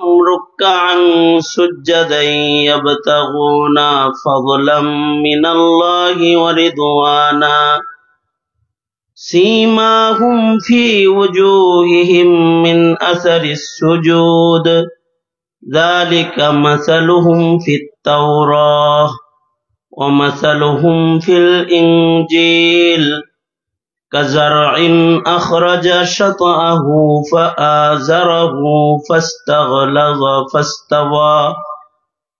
ركعا سجدا يبتغون فضلا من الله ورضوانا سيماهم في وجوههم من أثر السجود ذلك مثلهم في التوراة ومثلهم في الإنجيل كزرع أخرج شطأه فآزره فاستغلظ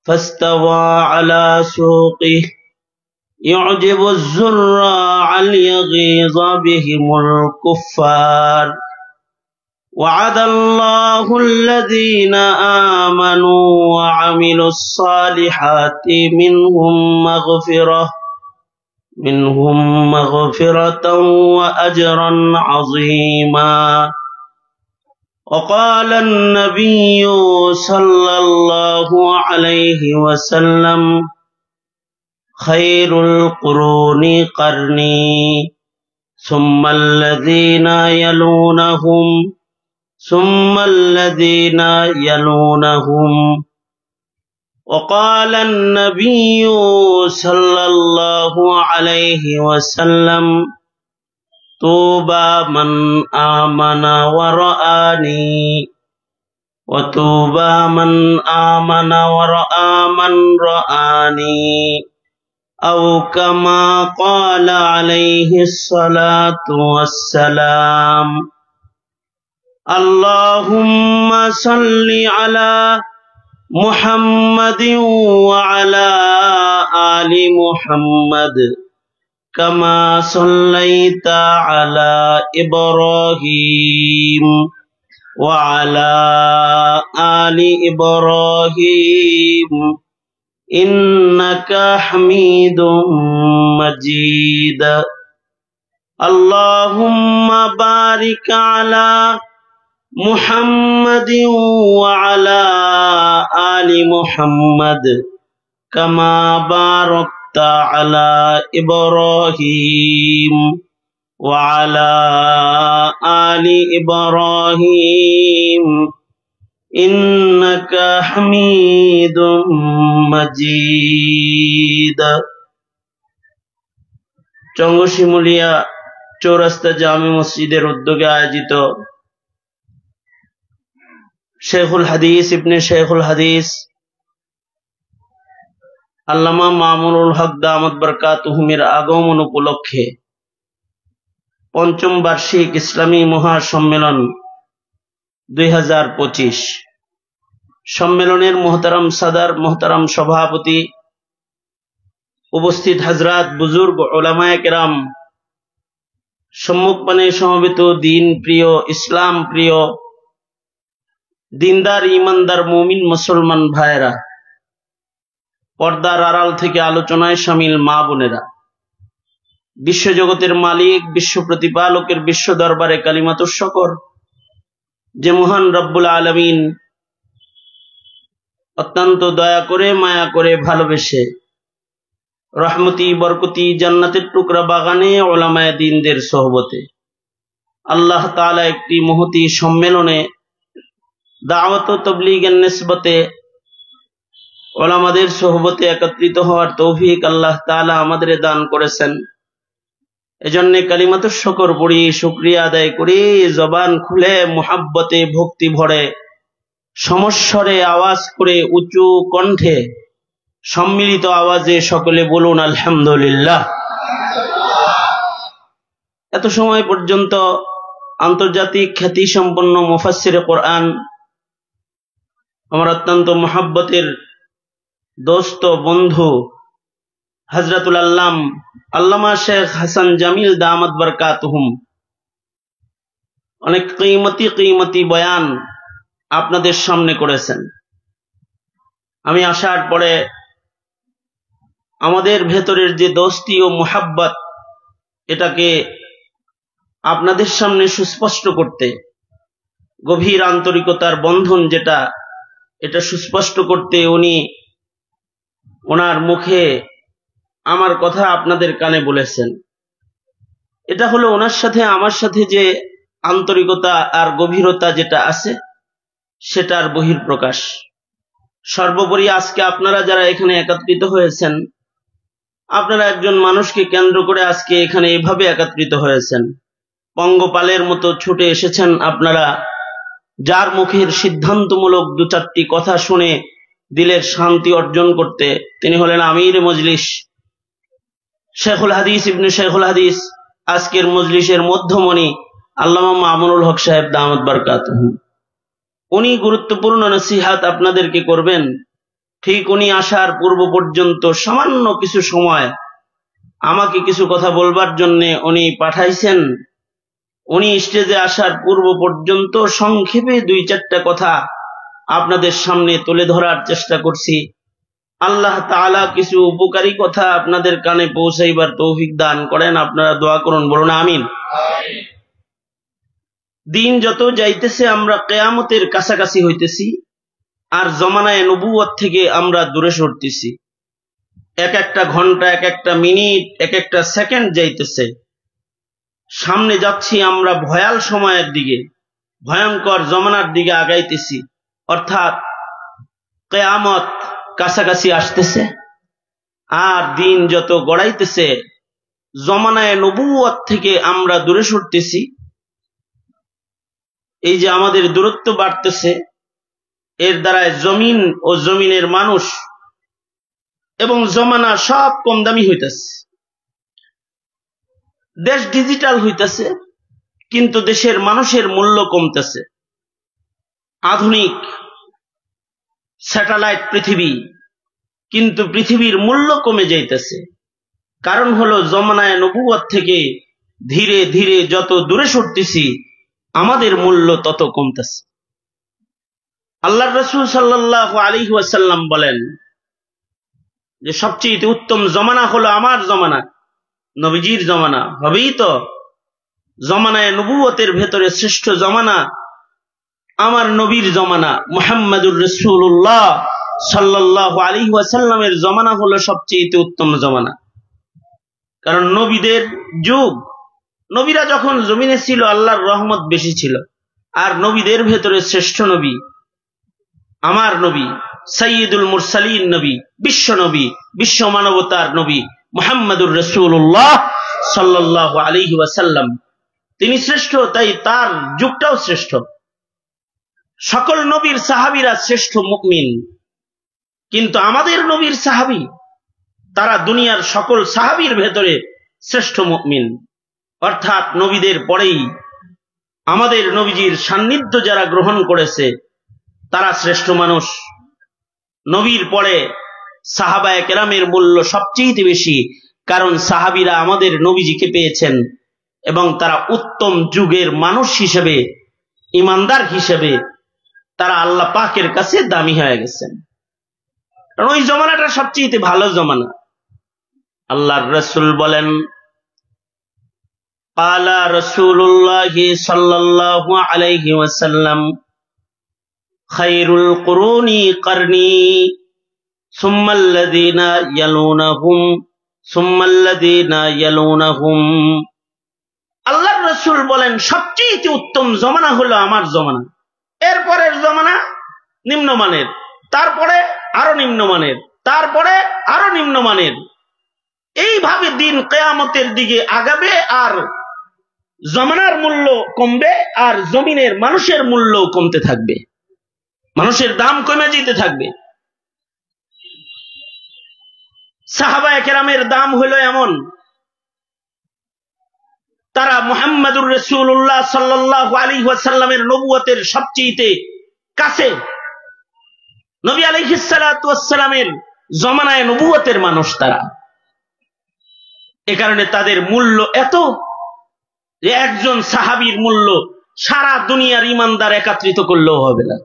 فاستوى على سوقه يعجب الزراع ليغيظ بهم الكفار وعد الله الذين آمنوا وعملوا الصالحات منهم مغفرة وأجرا عظيما وقال النبي صلى الله عليه وسلم خير القرون قرني ثم الذين يلونهم وقال النبي صلى الله عليه وسلم طوبى من آمن ورآني وطوبى من آمن ورآ من رآني أو كما قال عليه الصلاة والسلام اللهم صل على محمد وعلى آل محمد كما صليت على إبراهيم وعلى آل إبراهيم إنك حميد مجيد اللهم بارك على محمد وعلى آل محمد كما باركت على إبراهيم وعلى آل إبراهيم إنك حميد مجيد চঙ্গশিমুলিয়া চৌরাস্তা জামে মসজিদের উদ্যোগে আয়োজিত শেখুল হাদিস ইবনে শেখুল হাদিস আল্লামা মামুনুল হক দামাত বরকাতুহুমের আগমন উপলক্ষে পঞ্চম বার্ষিক ইসলামী মহাসম্মেলন 2025 সম্মেলনের মোহতারাম সাদার, মোহতারাম সভাপতি, উপস্থিত হযরত, বুজুর্গ, উলামায়ে কেরাম, সম্মুখপানে সমবেত দিন প্রিয়, ইসলাম প্রিয়, দিনদার, ইমানদার, মুমিন মুসলমান ভাইয়েরা, পর্দার আড়াল থেকে আলোচনায় শামিল মা বোনেরা, বিশ্বজগতের মালিক, বিশ্ব প্রতিপালকের বিশ্ব দরবারে কালিমাতুশ শুকর যে মহান রব্বুল আলামিন অত্যন্ত দয়া করে, মায়া করে, ভালোবেসে রহমতি, বরকতি, জান্নাতের টুকরা বাগানে উলামায়ে দ্বীনদের সোহবতে আল্লাহ তাআলা একটি মহতী সম্মেলনে দাওয়াত ও তাবলীগের নিসবতে উলামাদের সোহবতে একত্রিত হওয়ার তৌফিক আল্লাহ তাআলা আমাদের দান করেছেন। এজন্য কালিমাতুশ শুকর পড়ি, শুকরিয়া আদায় করি, জবান খুলে মুহাব্বতে, ভক্তি ভরে, সমস্বরে আওয়াজ করে, উঁচু কণ্ঠে, সম্মিলিত আওয়াজে সকলে বলুন আলহামদুলিল্লাহ। এত সময় পর্যন্ত আন্তর্জাতিক খ্যাতি সম্পন্ন মুফাসসিরে কোরআন, আমার অত্যন্ত মুহাব্বতের দোস্ত, বন্ধু, হযরতুল আল্লামা শেখ হাসান জামিল দামাত বরকাতুহুম অনেক কিমতি বয়ান আপনাদের সামনে করেছেন। আমি আসার পরে আমাদের ভেতরের যে দোস্তি ও মুহাব্বত, এটাকে আপনাদের সামনে সুস্পষ্ট করতে, গভীর আন্তরিকতার বন্ধন যেটা, এটা সুস্পষ্ট করতে উনি ওনার মুখে আমার কথা আপনাদের কানে বলেছেন। এটা হলো ওনার সাথে আমার সাথে যে আন্তরিকতা আর গভীরতা যেটা আছে, সেটার বহিঃপ্রকাশ। সর্বোপরি আজকে আপনারা যারা এখানে একত্রিত হয়েছেন, আপনারা একজন মানুষকে কেন্দ্র করে আজকে এখানে এভাবে একত্রিত হয়েছেন। পঙ্গপালের মতো ছুটে এসেছেন আপনারা, যার মুখের সিদ্ধান্তমূলক দু চারটি কথা শুনে দিলের শান্তি অর্জন করতে। তিনি হলেন আমির মজলিস, শেখুল হাদিস ইবনে শেখুল হাদিস, আজকের মজলিসের মধ্যমণি আল্লামা মামুনুল হক সাহেব দামাত বারকাতুহু। উনি গুরুত্বপূর্ণ নসিহাত আপনাদেরকে করবেন। ঠিক উনি আসার পূর্ব পর্যন্ত সামান্য কিছু সময় আমাকে কিছু কথা বলবার জন্য উনি পাঠাইছেন। উনি স্টেজে আসার পূর্ব পর্যন্ত সংক্ষেপে দুই চারটা কথা আপনাদের সামনে তুলে ধরার চেষ্টা করছি। আল্লাহ তাআলা কিছু উপকারী কথা আপনাদের কানে পৌঁছাইবার তৌফিক দান করেন। আপনারা দোয়া করুন, বলুন আমিন। দিন যত যাইতেছে আমরা কিয়ামতের কাছাকাছি হইতেছি, আর জমানায়ে নবুয়ত থেকে আমরা দূরে সরতেছি। এক একটা ঘন্টা, এক একটা মিনিট, এক একটা সেকেন্ড যাইতেছে। সামনে যাচ্ছি আমরা ভয়াল সময়ের দিকে, ভয়ঙ্কর জমানার দিকে আগাইতেছি। অর্থাৎ কিয়ামত কাছাকাছি আসতেছে, আর দিন যত গড়াইতেছে জমানায়ে নবুয়ত থেকে আমরা দূরে সরতেছি। এই যে আমাদের দূরত্ব বাড়তেছে, এর দ্বারায় জমিন ও জমিনের মানুষ এবং জমানা সব কম দামি হইতেছে। দেশ ডিজিটাল হইতেছে, কিন্তু দেশের মানুষের মূল্য কমতেছে। আধুনিক স্যাটেলাইট পৃথিবী, কিন্তু পৃথিবীর মূল্য কমে যাইতেছে। কারণ হলো জমানায়ে নবুয়ত থেকে ধীরে ধীরে যত দূরে সরতেছি আমাদের মূল্য তত কমতেছে। আল্লাহর রাসূল সাল্লাল্লাহু আলাইহি ওয়াসাল্লাম বলেন যে সবচেয়ে উত্তম জমানা হলো আমার জমানা, নবীজির জমানা। হবেই তো, জমানায়ে নবুয়তের ভেতরে শ্রেষ্ঠ জমানা আমার নবীর জমানা, মুহাম্মাদুর রাসূলুল্লাহ সাল্লাল্লাহু আলাইহি ওয়াসাল্লামের জমানা হলো সবচেয়ে উত্তম জমানা। কারণ নবীদের যুগ, নবীরা যখন জমিনে ছিল আল্লাহর রহমত বেশি ছিল, আর নবীদের ভেতরে শ্রেষ্ঠ নবী আমার নবী, সাইয়্যিদুল মুরসালিন নবী, বিশ্ব নবী, বিশ্ব মানবতার নবী মুহাম্মাদুর রাসূলুল্লাহ সাল্লাল্লাহু আলাইহি ওয়াসাল্লাম। তিনি শ্রেষ্ঠ, তাই তার যুগটাও শ্রেষ্ঠ। সকল নবীর সাহাবীরা শ্রেষ্ঠ মুমিন, কিন্তু আমাদের নবীর সাহাবী তারা দুনিয়ার সকল সাহাবীর ভেতরে শ্রেষ্ঠ মুমিন। অর্থাৎ নবীদের পরেই আমাদের নবীজির সান্নিধ্য যারা গ্রহণ করেছে তারা শ্রেষ্ঠ মানুষ। নবীর পরে সাহাবায়ে কেরামের মূল্য সবচেয়ে বেশি, কারণ সাহাবীরা আমাদের নবীজিকে পেয়েছেন এবং তারা উত্তম যুগের মানুষ হিসেবে, ইমানদার হিসেবে তারা আল্লাহ পাকের কাছে দামি হয়ে গেছেন। কারণ ওই জমানাটা সবচেয়ে ভালো জমানা। আল্লাহর রাসূল বলেন, ক্বালা রাসূলুল্লাহি সাল্লাল্লাহু আলাইহি ওয়াসাল্লাম, খায়রুল কুরুনি কারনি সুম্মাল্লাযীনা ইয়ালুনাহুম সুম্মাল্লাযীনা ইয়ালুনাহুম। আল্লাহর রাসূল বলেন সবচেয়ে উত্তম জমানা হলো আমার জমানা, এরপরের জমানা নিম্নমানের, তারপরে আরো নিম্নমানের, তারপরে আরো নিম্নমানের। এইভাবে দিন কিয়ামতের দিকে আগাবে, আর জমানার মূল্য কমবে, আর জমিনের মানুষের মূল্য কমতে থাকবে, মানুষের দাম কমে যেতে থাকবে। সাহাবায়ে কেরামের দাম হলো এমন, তারা মুহাম্মাদুর রাসূলুল্লাহ সাল্লাল্লাহু আলাইহি ওয়াসাল্লামের নবুয়তের সবচেয়ে কাছে, নবী আলাইহিস সালাতু ওয়াস সালামের জমানায়ে নবুয়তের মানুষ তারা। এ কারণে তাদের মূল্য এত যে একজন সাহাবীর মূল্য সারা দুনিয়ার ইমানদার একত্রিত করলেও হবে না।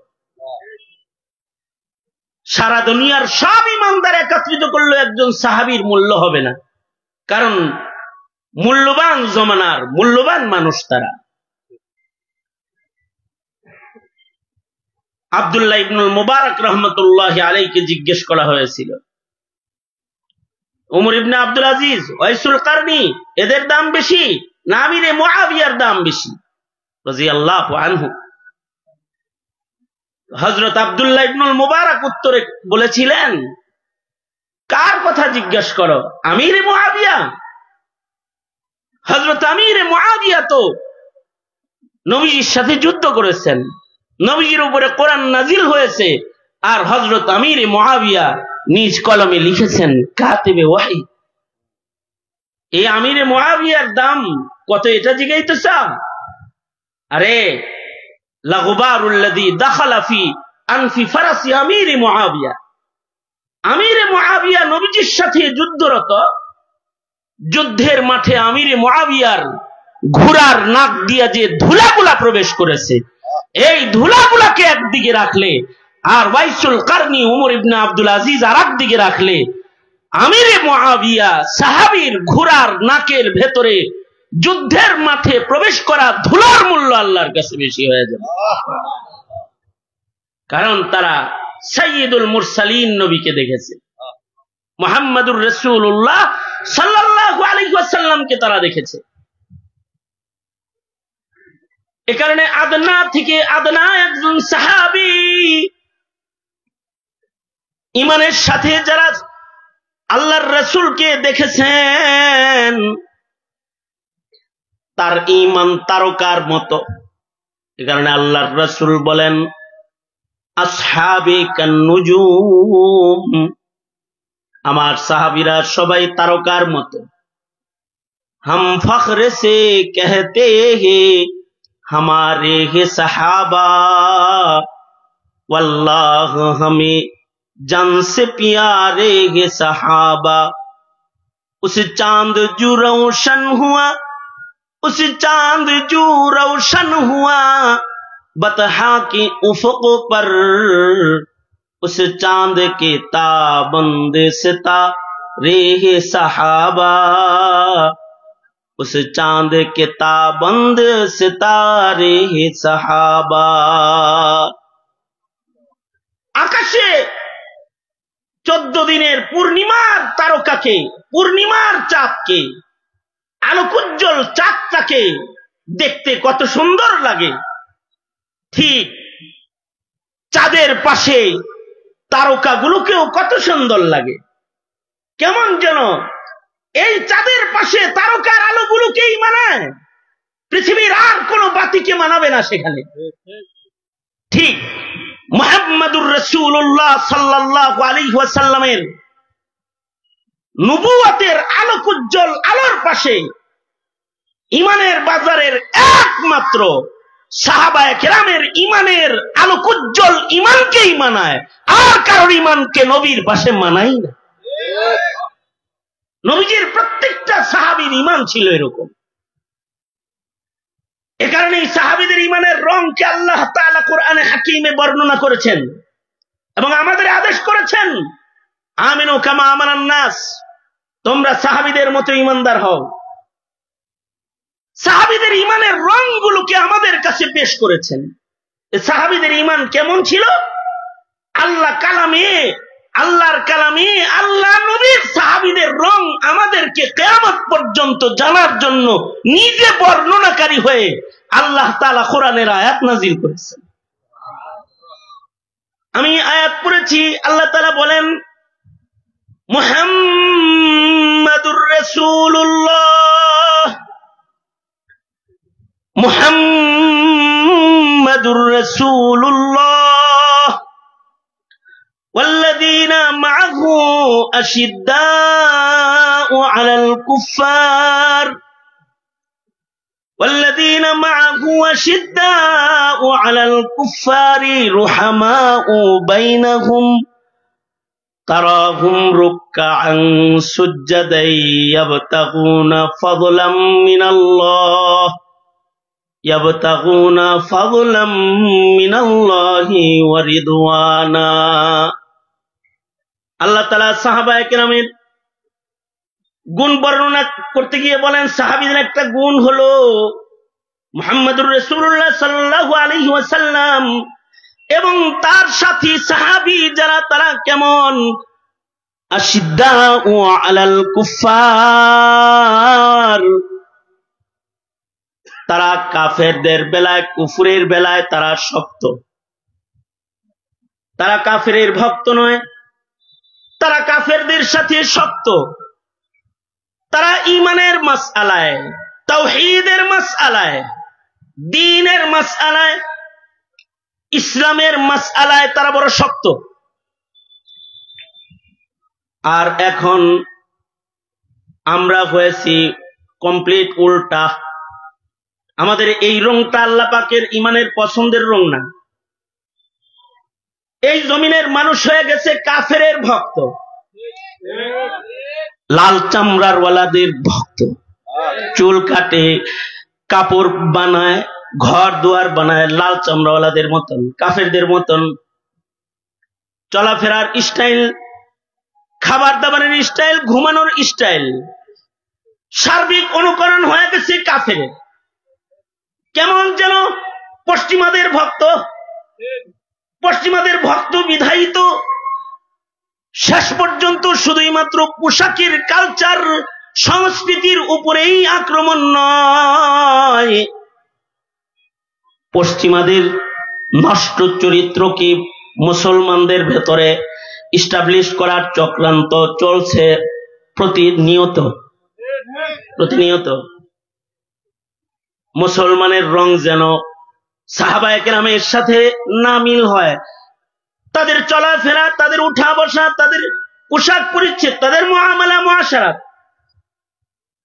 সারা দুনিয়ার সব ইমানদার একত্রিত করলেও একজন সাহাবীর মূল্য হবে না, কারণ মূল্যবান জমানার মূল্যবান মানুষ তারা। আব্দুল্লাহ ইবনুল মুবারক রাহমাতুল্লাহি আলাইহিকে জিজ্ঞেস করা হয়েছিল, উমর ইবনে আব্দুল আজিজ, ওয়াইসুল কারনি, এদের দাম বেশি না আমিরে মুআবিয়ার দাম বেশি রাদিয়াল্লাহু আনহু? হযরত আব্দুল্লাহ ইবনুল মুবারক উত্তরে বলেছিলেন, কার কথা জিজ্ঞেস করো? আমির মুআবিয়া। হযরত আমির মুআবিয়া তো নবীজির সাথে যুদ্ধ করেছেন, নবীজির উপরে কোরআন নাজিল হয়েছে, আর হযরত আমির মুআবিয়া নিজ কলমে লিখেছেন কাতিবে ওয়াহী। এই আমির মুআবিয়ার দাম কত এটা জিজ্ঞাসা চাও? আরে লাগুবারুল্লাযী দাখালা ফি আনফি ফারাসি আমির মুআবিয়া। আমির মুআবিয়া নবীজির সাথে যুদ্ধরত, যুদ্ধের মাঠে আমির মুআবিয়ার ঘোড়ার নাক দিয়ে যে ধুলাগুলা প্রবেশ করেছে, এই ধুলাগুলাকে একদিকে রাখলে আর ওয়াইসুল কারনি উমর ইবনে আব্দুল আজিজ আর একদিকে রাখলে আমির মুআবিয়া সাহাবীর ঘোড়ার নাকের ভেতরে যুদ্ধের মাঠে প্রবেশ করা ধুলার মূল্য আল্লাহর কাছে বেশি হয়ে যাবে। কারণ তারা সাইয়্যিদুল মুরসালিন নবীকে দেখেছে, মুহাম্মাদুর রাসূলুল্লাহ সাল্লাল্লাহু আলাইহি ওয়াসাল্লামকে তারা দেখেছে। এ কারণে আদনা থেকে আদনা একজন সাহাবী, ঈমানের সাথে যারা আল্লাহর রাসূলকে দেখেছেন, তার ঈমান তারকার মতো। এ কারণে আল্লাহর রাসূল বলেন, আসহাবি কান্নুজুম, আমার সাহাবীরা সবাই তারকার মতো। हम फख्र से कहते हैं हमारे है सहाबा, वल्लाह हमें जान से प्यारे है सहाबा। उस चांद जो रोशन हुआ, उस चांद जो रोशन हुआ बतहा के उफक पर, उस चांद के ताबंद सितारे है सहाबा, उस चांद के ताबंद सितारे है सहाबा। আকাশে 14 দিনের পূর্ণিমার তারকাকে, পূর্ণিমার চাঁদকে, আলোকোজ্জ্বল চাঁদটাকে দেখতে কত সুন্দর লাগে, ঠিক চাঁদের পাশে তারকাগুলোকেও কত সুন্দর লাগে। কেমন যেন এই চাঁদের পাশে তারকার আলোগুলোকেই মানায়, পৃথিবীর আর কোনো বাতিকে মানাবে না সেখানে। ঠিক মুহাম্মাদুর রাসূলুল্লাহ সাল্লাল্লাহু আলাইহি ওয়াসাল্লামের নবুয়তের আলোকোজ্জ্বল আলোর পাশে ঈমানের বাজারের একমাত্র সাহাবায়ে কেরামের ঈমানের আলোকোজ্জ্বল ঈমানকেই মানায়, আর কারোর ঈমানকে নবীর পাশে মানায় না। নবীজির প্রত্যেকটা সাহাবীর ঈমান ছিল এরকম। এ কারণে সাহাবীদের ঈমানের রংকে আল্লাহ তাআলা কোরআনে হাকিমে বর্ণনা করেছেন এবং আমাদের আদেশ করেছেন, আমিনু কামা আমানান নাস, তোমরা সাহাবীদের মতো ঈমানদার হও। সাহাবীদের ঈমানের রংগুলোকে আমাদের কাছে পেশ করেছেন। সাহাবীদের ঈমান কেমন ছিল? আল্লাহর কালামে আল্লাহ নবীর সাহাবীদের রং আমাদেরকে কিয়ামত পর্যন্ত জানার জন্য নিজে বর্ণনাকারী হয়ে আল্লাহ তাআলা কোরআনের আয়াত নাযিল করেছেন। আমি আয়াত পড়েছি, আল্লাহ তাআলা বলেন, মুহাম্মাদুর রাসূলুল্লাহ, মুহাম্মাদুর রাসূলুল্লাহ والذين معه أشداء على الكفار، والذين معه أشداء على الكفار رحماء بينهم تراهم ركعا سجدا يبتغون فضلا من الله، يبتغون فضلا من الله ورضوانا। আল্লাহ তাআলা সাহাবায়ে কেরামের গুণ বর্ণনা করতে গিয়ে বলেন, সাহাবীদের একটা গুণ হলো মুহাম্মাদুর রাসূলুল্লাহ সাল্লাল্লাহু আলাইহি ওয়াসাল্লাম এবং তার সাথী সাহাবী যারা, তারা কেমন? আশিদ্দাউ আলাল কুফার, তারা কাফেরদের বেলায়, কুফরের বেলায় তারা শক্ত। তারা কাফেরের ভক্ত নয়, তারা কাফেরদের সাথে শক্ত। তারা ঈমানের মাসআলায়, তাওহীদের মাসআলায়, দ্বীনের মাসআলায়, ইসলামের মাসআলায় তারা বড় শক্ত। আর এখন আমরা হয়েছি কমপ্লিট উল্টা। আমাদের এই রংটা আল্লাহ পাকের ঈমানের পছন্দের রং না। এই জমিনের মানুষ হয়ে গেছে কাফেরের ভক্ত, লাল চামড়ার ওয়ালাদের ভক্ত। চুল কাটে, কাপড় বানায়, ঘর দুয়ার বানায় লাল চামড়াওয়ালাদের মতন, কাফেরদের মতন। চলাফেরার স্টাইল, খাবার দাবারের স্টাইল, ঘুমানোর স্টাইল, সার্বিক অনুকরণ হয়ে গেছে কাফেরের। কেমন যেন পশ্চিমাদের ভক্ত। পশ্চিমাদের ভক্ত বিধায়িত শেষ পর্যন্ত শুধুই মাত্র পোশাকের কালচার সংস্কৃতির উপরেই আক্রমণ নয়, পশ্চিমাদের নষ্ট চরিত্রকে মুসলমানদের ভেতরে ইস্টাবলিশ করার চক্রান্ত চলছে প্রতিনিয়ত। মুসলমানের রং যেন সাহাবায়ে কেরামের সাথে না মিল হয়। তাদের চলাফেরা, তাদের উঠা বসা, তাদের পোশাক পরিচ্ছদ, তাদের মুআমালা মুআশারাত,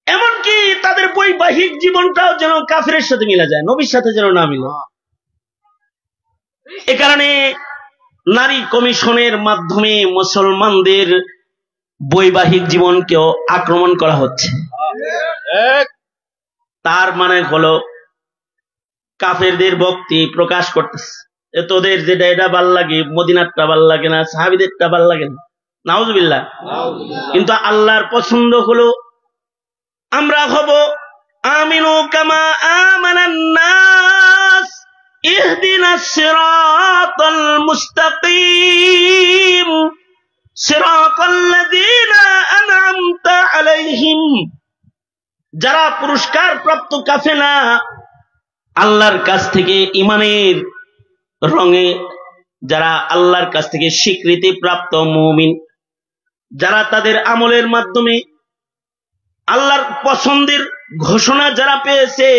এমনকি তাদের বৈবাহিক জীবনটাও যেন কাফেরের সাথে মিলা যায়, নবীর সাথে যেন না মিলে। এ কারণে নারী কমিশনের মাধ্যমে মুসলমানদের বৈবাহিক জীবনকেও আক্রমণ করা হচ্ছে। তার মানে হলো কাফেরদের ভক্তি প্রকাশ করতেছে। তোদের যেটা এটা ভাল লাগে, মদিনারটা ভাল লাগে না, সাহাবীদেরটা ভাল লাগে না, নাউজুবিল্লাহ। কিন্তু আল্লাহর পছন্দ হলো আমরা হব আমিনু কামা আমানান নাস ইহদিনাস সিরাতাল মুস্তাকিম সিরাতাল্লাযীনা আন'আমতা আলাইহিম। যারা পুরস্কার প্রাপ্ত কাফেলা, আল্লাহর কাছ থেকে ঈমানের রঙে যারা আল্লাহর কাছ থেকে স্বীকৃতি প্রাপ্ত মুমিন, যারা তাদের আমলের মাধ্যমে আল্লাহর পছন্দের ঘোষণা যারা পেয়েছে,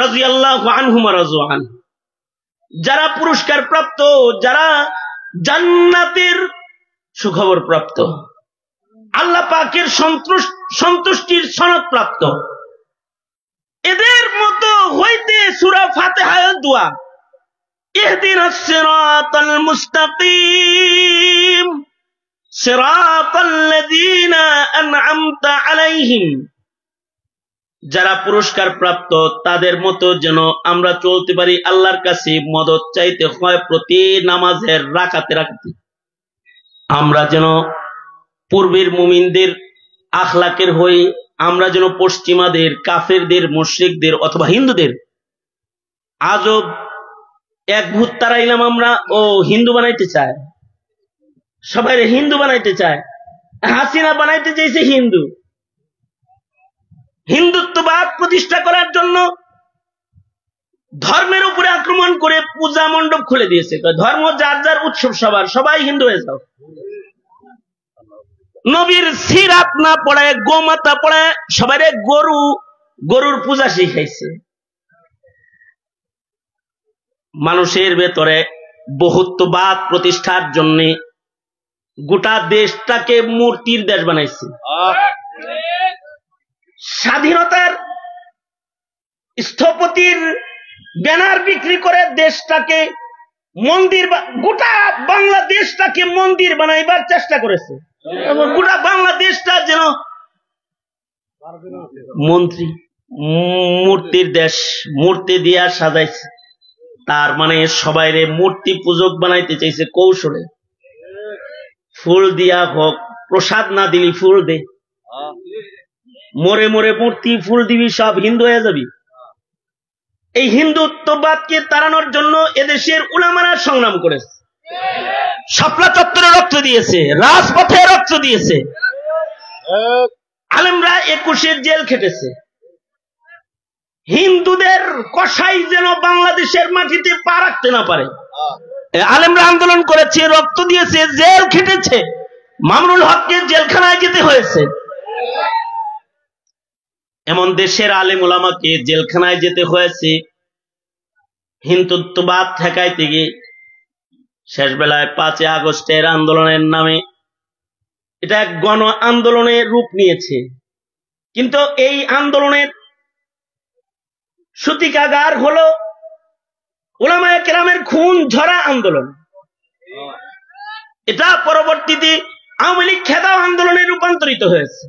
রাদিয়াল্লাহু আনহুম ওয়া রাযু আন, যারা পুরস্কার প্রাপ্ত, যারা জান্নাতের সুখবর প্রাপ্ত, আল্লাহ পাকের সন্তুষ্টির সনদ প্রাপ্ত, এদের মতো হইতে সূরা ফাতিহার দোয়া ইহদিনাস সিরাতাল মুস্তাকিম সিরাতাল্লাযীনা আন'আমতা আলাইহিম, যারা পুরস্কার প্রাপ্ত তাদের মতো যেন আমরা চলতে পারি। আল্লাহর কাছে মদদ চাইতে হয় প্রতি নামাজের রাকাতে রাকাতে। আমরা যেন পূর্বের মুমিনদের আখলাকের হই, আমরা যেন পশ্চিমাদের, কাফেরদের, মুশরিকদের অথবা হিন্দুদের আজব এক ভূত তারাইলাম আমরা, ও হিন্দু বানাইতে চায়, সবাই হিন্দু বানাইতে চায়। হাসিনা বানাইতে চাইছে হিন্দু, হিন্দুত্ববাদ প্রতিষ্ঠা করার জন্য ধর্মের উপরে আক্রমণ করে পূজা মণ্ডপ খুলে দিয়েছে। ধর্ম যার যার উৎসব, সবাই হিন্দু হয়ে যাও। নবীর সিরাত না পড়ে, গোমাতা পড়ে, সবাই গরুর পূজা শিখাইছে। মানুষের ভেতরে বহুত্ববাদ প্রতিষ্ঠার জন্য গোটা দেশটাকে মূর্তির দেশ বানাইছে। স্বাধীনতার স্থপতির ব্যানার বিক্রি করে দেশটাকে মন্দির, গোটা বাংলাদেশটাকে মন্দির বানাইবার চেষ্টা করেছে। গোটা বাংলাদেশটা যেন মূর্তির দেশ, মূর্তি দিয়া সাজাইছে। তার মানে সবাইরে মূর্তি পূজক বানাইতে চাইছে কৌশলে। ফুল দিয়া হোক, প্রসাদ না দিলি ফুল দে, মরে মরে মূর্তি ফুল দিবি, সব হিন্দু হয়ে যাবি। এই হিন্দুত্ববাদকে তাড়ানোর জন্য এদেশের উলামারা সংগ্রাম করেছে, শাপলা চত্বরে রক্ত দিয়েছে, রাজপথে রক্ত দিয়েছে, আলেমরা 21 জেল খেটেছে। হিন্দুদের কসাই যেন বাংলাদেশের মাটিতে পা রাখতে না পারে, আলেমরা আন্দোলন করেছে, রক্ত দিয়েছে, জেল খেটেছে, মামুনুল হককে জেলখানায় যেতে হয়েছে। এমন দেশের আলেম ওলামাকে জেলখানায় যেতে হয়েছে হিন্দুত্ববাদ ঠেকাইতে গিয়ে। শেষ বেলায় 5 আগস্টের আন্দোলনের নামে এটা এক গণ আন্দোলনের রূপ নিয়েছে, কিন্তু এই আন্দোলনের সূতিকাগার হলো উলামায়ে কেরামের খুন ঝরা আন্দোলন। এটা পরবর্তীতে আওয়ামী লীগ খেদাও আন্দোলনে রূপান্তরিত হয়েছে।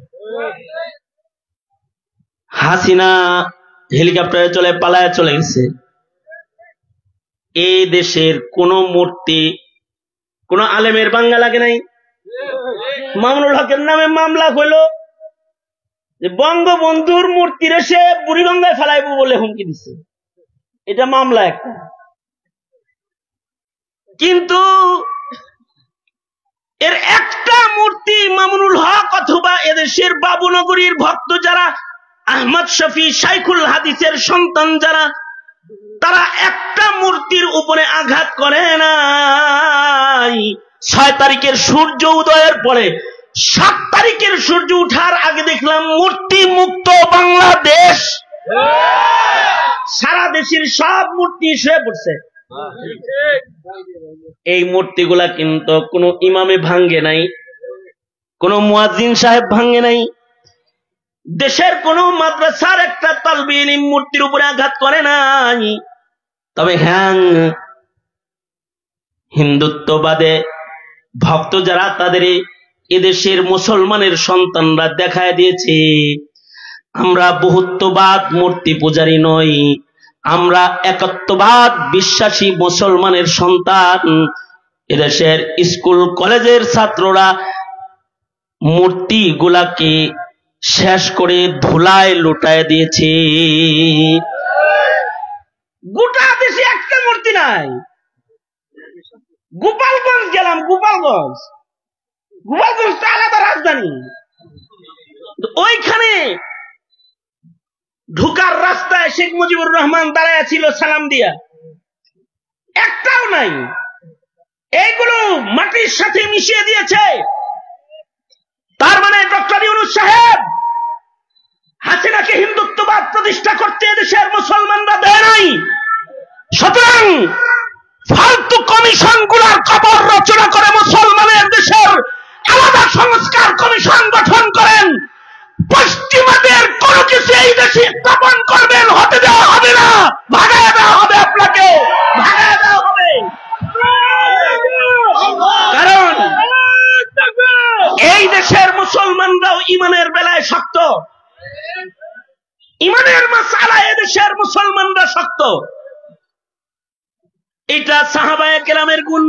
হাসিনা হেলিকপ্টারে চলে পালায় চলে গেছে। এই দেশের কোন মূর্তি কোন আলেমের বাঙ্গা লাগে নাই। মামুনুল হকের নামে মামলা হইল যে বঙ্গবন্ধুর মূর্তি রেসে বুড়িগঙ্গায় ফেলাইব বলে হুমকি দিচ্ছে, এটা মামলা একটা। কিন্তু এর একটা মূর্তি মামুনুল হক অথবা এদেশের বাবুনগরীর ভক্ত যারা, আহমদ শফি শাইখুল হাদিসের সন্তান যারা, তারা একটা মূর্তির উপরে আঘাত করে নাই। 6 তারিখের সূর্য উদয়ের পরে 7 তারিখের সূর্য উঠার আগে দেখলাম মূর্তি মুক্ত বাংলাদেশ। সারা দেশের সব মূর্তি শুয়ে পড়ছে। এই মূর্তিগুলা কিন্তু কোনো ইমামে ভাঙ্গে নাই, কোনো মুয়াজ্জিন সাহেব ভাঙ্গে নাই, দেশের কোন মাদ্রাসার একটা তালবে ইলম মূর্তির উপরে আঘাত করে নাই। তবে হ্যাঁ, হিন্দুত্ববাদে ভক্ত যারা, তাদের এদেশের মুসলমানের সন্তানরা দেখায় দিয়েছে আমরা বহুত্ববাদ মূর্তি পূজারী নই, আমরা একত্ববাদ বিশ্বাসী মুসলমানের সন্তান। এদেশের স্কুল কলেজের ছাত্ররা মূর্তি গুলাকে শেষ করে ধুলায় লুটায় দিয়েছে। গোটা দেশে একটা মূর্তি নাই। গোপালগঞ্জ গেলাম, গোপালগঞ্জ তো আলাদা রাজধানী, ওইখানে ঢুকার রাস্তায় শেখ মুজিবুর রহমান দাঁড়ায় ছিল সালাম দিয়া, একটাও নাই। এইগুলো মাটির সাথে মিশিয়ে দিয়েছে। তার মানে ডক্টর ইউনূস সাহেব হাসিনাকে হিন্দুত্ববাদ প্রতিষ্ঠা করতে দেশের মুসলমানরা দেয় নাই। সুতরাং ফালতু কমিশন গুলার কবর রচনা করে মুসলমানের দেশের আলাদা সংস্কার কমিশন গঠন করেন। পশ্চিমাদের কোন কিছু এই দেশে স্থাপন করবেন, হতে দেওয়া হবে না, ভাগায় দেওয়া হবে, আপনাকে ভাগায় দেওয়া হবে। কারণ এই দেশের মুসলমানরাও ইমানের বেলায় শক্ত, ইমানের মাসআলায় এদেশের মুসলমানরা শক্ত। এটা সাহাবায়ে কেরামের গুণ।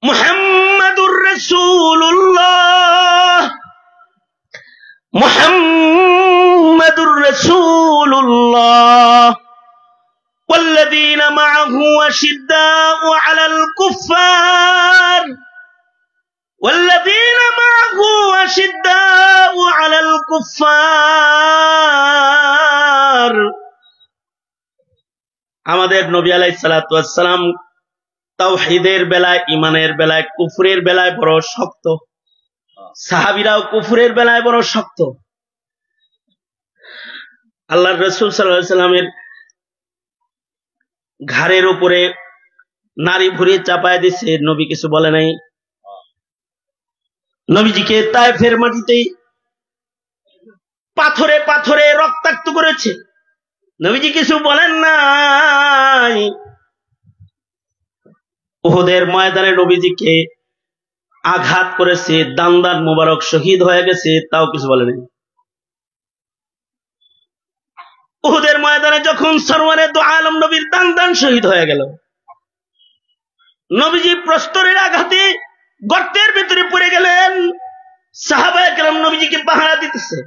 মুহাম্মাদুর রাসূলুল্লাহ, মুহাম্মাদুর রাসূলুল্লাহ ওয়াল্লাযীনা মাআহু আশিদ্দাউ আলাল কুফফার والذين معه أشداء على الكفار। আমাদের নবী আলাইহিস সালাতু ওয়াস সালাম তাওহীদের বেলায়, ইমানের বেলায়, কুফরের বেলায় বড় শক্ত। সাহাবীরাও কুফরের বেলায় বড় শক্ত। আল্লাহর রাসূল সাল্লাল্লাহু আলাইহি সাল্লামের ঘাড়ের উপরে নারী ভুঁড়ি চাপায় দিছে, নবী কিছু বলে নাই। নবীজিকে তায়েফের মাটিতে পাথরে পাথরে রক্তাক্ত করেছে, নবীজি কিছু বলেন নাই। উহুদের ময়দানে নবীজিকে আঘাত করেছে, দান্দান মুবারক শহীদ হয়ে গেছে, তাও কিছু বলে নাই। উহুদের ময়দানে যখন সরওয়ারে দু আলম নবীর দান্দান শহীদ হয়ে গেল, নবীজি প্রস্তরের আঘাতে গর্তের ভিতরে পড়ে গেলেন, সাহাবায়ে কেরাম নবীজিকে পাহারা দিতেছে।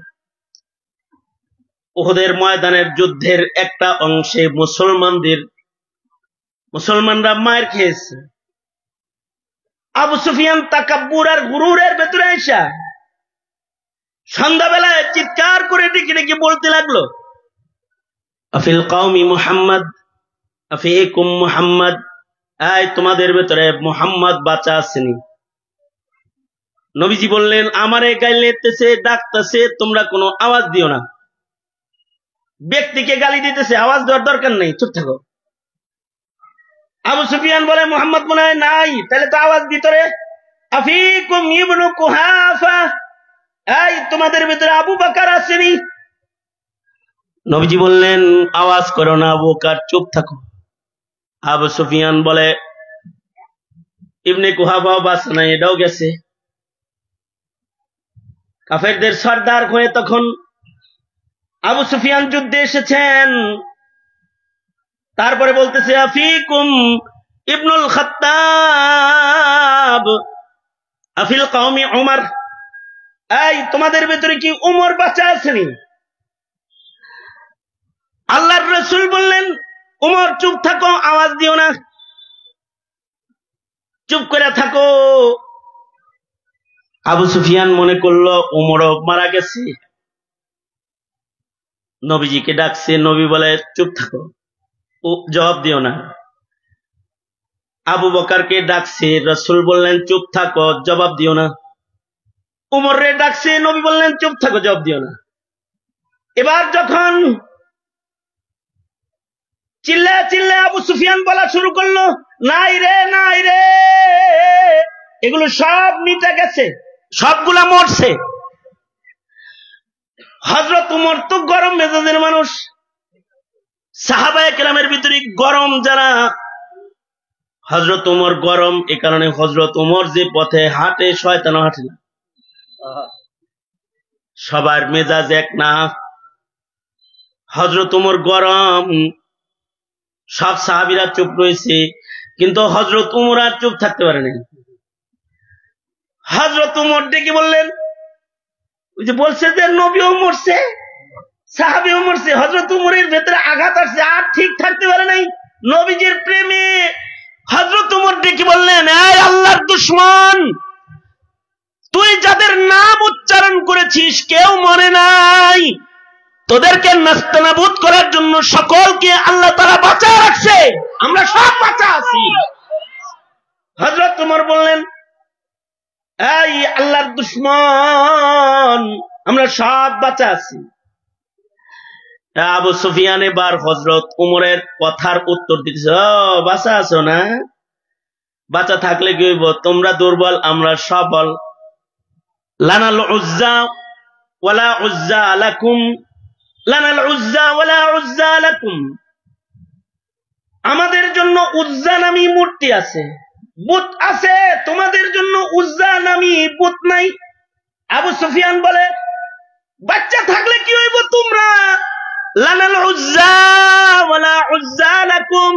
উহুদের ময়দানের যুদ্ধের একটা অংশে মুসলমানরা মার খেয়েছে। আবু সুফিয়ান তাকাব্বুর আর গুরুরের ভেতরে আইসা সন্ধ্যাবেলায় চিৎকার করে ডেকে ডেকে বলতে লাগলো, আফিল কওমি মুহাম্মদ, আফিকুম মুহাম্মদ, এই তোমাদের ভেতরে মুহাম্মদ বাচ্চা আসেনি? নবীজি বললেন, আমারে গাইলেতেছে, ডাকতেছে, তোমরা কোনো আওয়াজ দিও না। ব্যক্তিকে গালি দিতেছে, আওয়াজ দেওয়ার দরকার নেই, চুপ থাকো। আবু সুফিয়ান বলে, মুহাম্মদ মনে হয় নাই, তাহলে তো আওয়াজ দিত রে। আফিকুম ইবনু কুহাফা, এই তোমাদের ভিতরে আবু বকর আসেনি? নবীজি বললেন, আওয়াজ করো না আবু বকর, চুপ থাকো। আবু সুফিয়ান বলে, ইবনে কুহাফাও বাস নাই, এটাও গেছে। কাফেরদের সর্দার হয়ে তখন আবু সুফিয়ান যুদ্ধে এসেছেন। তারপরে বলতেছে, আফিকুম ইবনুল খাত্তাব আফিল কওমি উমর, এই তোমাদের ভেতরে কি উমর বাচ্চা আসেনি? আল্লাহর রাসূল বললেন, উমর চুপ থাকো, আওয়াজ দিও না, চুপ করে থাকো। আবু সুফিয়ান মনে করলো উমরও মারা গেছে। নবীজিকে ডাকছে, নবী বলে, চুপ থাকো, জবাব দিও না। আবু বকরকে ডাকছে, রাসূল বললেন, চুপ থাকো, জবাব দিও না। উমরে ডাকছে, নবী বললেন, চুপ থাকো, জবাব দিও না। এবার যখন চিল্লা চিল্লা আবু সুফিয়ান বলা শুরু করলো, নাই রে, নাই রে, এগুলো সব মিটে গেছে, সবগুলা মরছে। হযরত উমর তো গরম মেজাজের মানুষ, সাহাবায়ে কেরামের ভিতরে গরম যারা, হযরত উমর গরম। এ কারণে হযরত উমর যে পথে হাঁটে, শয়তানও হাঁটে না। সবার মেজাজ এক না। হযরত উমর গরম, সব সাহাবীরা চুপ রয়েছে, কিন্তু হযরত উমর আর চুপ থাকতে পারে নাই। হযরত উমর ডেকে বললেন, ওই যে বলছে যে নবীও মরছে, সাহাবীও মরছে, হযরত উমরের ভেতরে আঘাত আসছে, আর ঠিক থাকতে পারে নাই নবীজির প্রেমে। হযরত উমর ডেকে বললেন, এই আল্লাহর দুশমন, তুই যাদের নাম উচ্চারণ করেছিস কেউ মরে নাই, তোদেরকে নাস্তানাবুদ করার জন্য সকলকে আল্লাহ তাআলা বাঁচায় রাখছে, আমরা সব বাঁচা আছি। হযরত উমর বললেন, এই আল্লাহর দুশমন, আমরা সব বাঁচা আছি। আবু সুফিয়ান এবার হযরত উমরের কথার উত্তর দিতেছে, ও বাঁচা আছো না? বাঁচা থাকলে কি হইব? তোমরা দুর্বল, আমরা সবল। লানাল উজ্জা ওয়ালা উজ্জা লাকুম, লানাল উজ্জা ওয়ালা উজ্জা লাকুম, আমাদের জন্য উজ্জা নামী মূর্তি আছে, বুত আছে, তোমাদের জন্য উজ্জা নামী বুত নাই। আবু সুফিয়ান বলে, বাচ্চা থাকলে কি হইব তোমরা? লানাল উজ্জা ওয়ালা উজ্জা লাকুম,